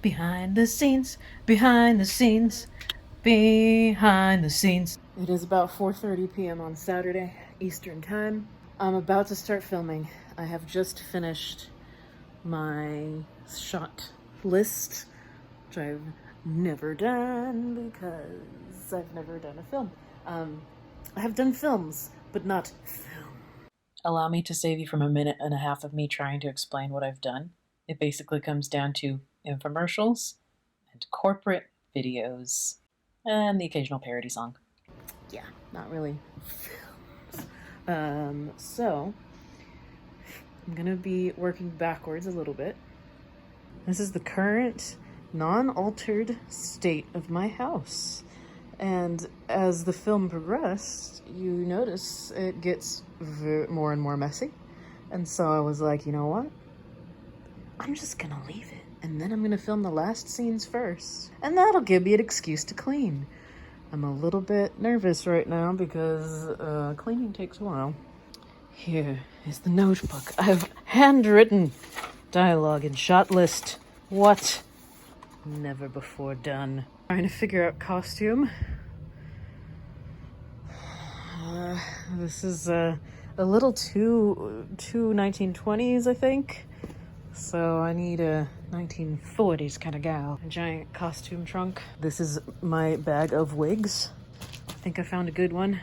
Behind the scenes, behind the scenes, behind the scenes. It is about 4:30 p.m. on Saturday, Eastern Time. I'm about to start filming. I have just finished my shot list, which I've never done because I've never done a film. I have done films, but not film. Allow me to save you from a minute and a half of me trying to explain what I've done. It basically comes down to infomercials and corporate videos and the occasional parody song. Yeah, not really films. So I'm gonna be working backwards a little bit. This is the current non-altered state of my house. And as the film progressed, you notice it gets more and more messy. And so I was like, you know what? I'm just gonna leave it. And then I'm gonna film the last scenes first. And that'll give me an excuse to clean. I'm a little bit nervous right now because cleaning takes a while. Here is the notebook. I've handwritten dialogue and shot list. What? Never before done. Trying to figure out costume. This is a little too 1920s, I think. So I need a 1940s kind of gal. A giant costume trunk. This is my bag of wigs. I think I found a good one.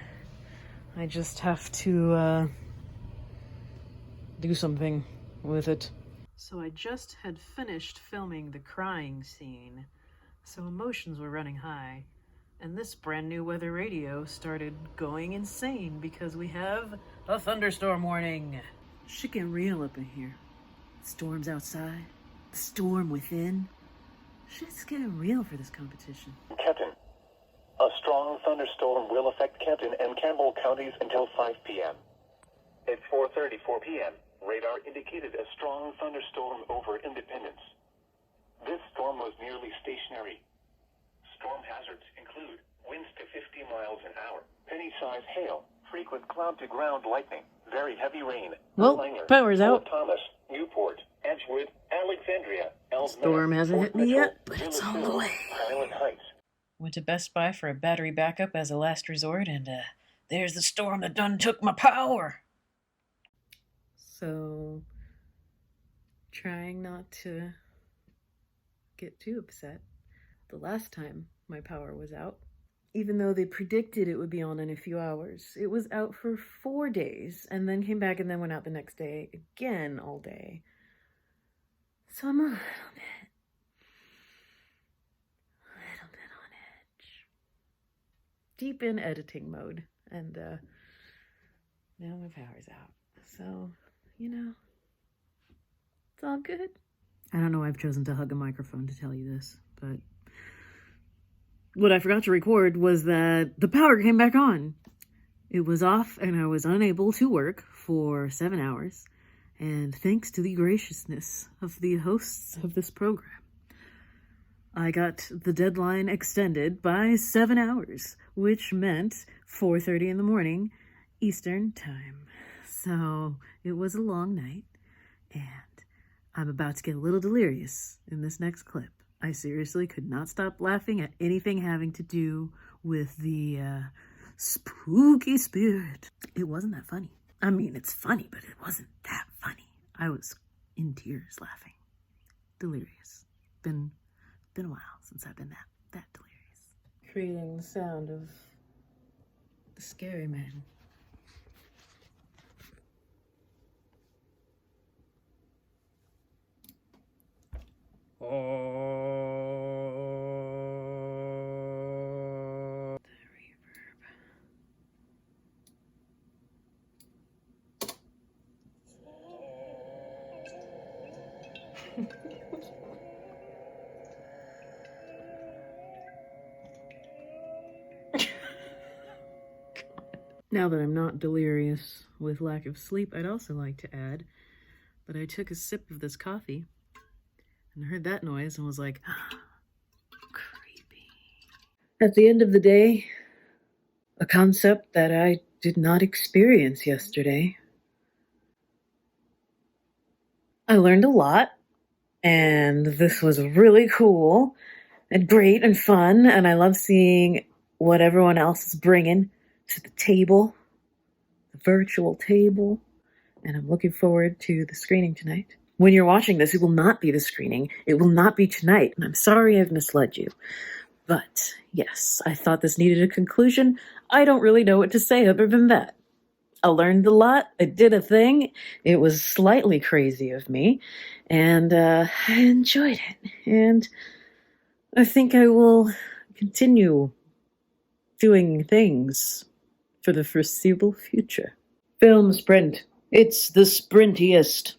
I just have to do something with it. So I just had finished filming the crying scene, so emotions were running high. And this brand new weather radio started going insane because we have a thunderstorm warning. Shit getting real up in here. Storms outside, the storm within. Shit's getting real for this competition. Captain, a strong thunderstorm will affect Kenton and Campbell counties until 5 p.m. At 4:34 p.m., radar indicated a strong thunderstorm over Independence. This storm was nearly stationary. Storm hazards include winds to 50 miles an hour, penny-sized hail, frequent cloud-to-ground lightning, very heavy rain. Well, Langer, power's Fort out. Thomas, Newport, Edgewood, Alexandria, Storm hasn't hit me yet, but it's Village on the Hill, way. Highland Heights. Went to Best Buy for a battery backup as a last resort, and there's the storm that done took my power. So, trying not to get too upset. The last time my power was out, even though they predicted it would be on in a few hours, it was out for 4 days and then came back and then went out the next day again all day. So I'm a little bit on edge. Deep in editing mode, and now my power's out. So, it's all good. I don't know why I've chosen to hug a microphone to tell you this, but what I forgot to record was that the power came back on. It was off and I was unable to work for 7 hours. And thanks to the graciousness of the hosts of this program, I got the deadline extended by 7 hours, which meant 4:30 in the morning Eastern Time. So it was a long night, and I'm about to get a little delirious in this next clip. I seriously could not stop laughing at anything having to do with the spooky spirit. It wasn't that funny. I mean, it's funny, but it wasn't that funny. I was in tears laughing. Delirious. Been a while since I've been that delirious. Creating the sound of the scary man. Now that I'm not delirious with lack of sleep, I'd also like to add that I took a sip of this coffee and heard that noise and was like, creepy. At the end of the day, a concept that I did not experience yesterday. I learned a lot. And this was really cool and great and fun. And I love seeing what everyone else is bringing to the table, the virtual table. And I'm looking forward to the screening tonight. When you're watching this, it will not be the screening. It will not be tonight. And I'm sorry I've misled you. But yes, I thought this needed a conclusion. I don't really know what to say other than that. I learned a lot. I did a thing. It was slightly crazy of me. And I enjoyed it. And I think I will continue doing things for the foreseeable future. Film sprint. It's the sprintiest.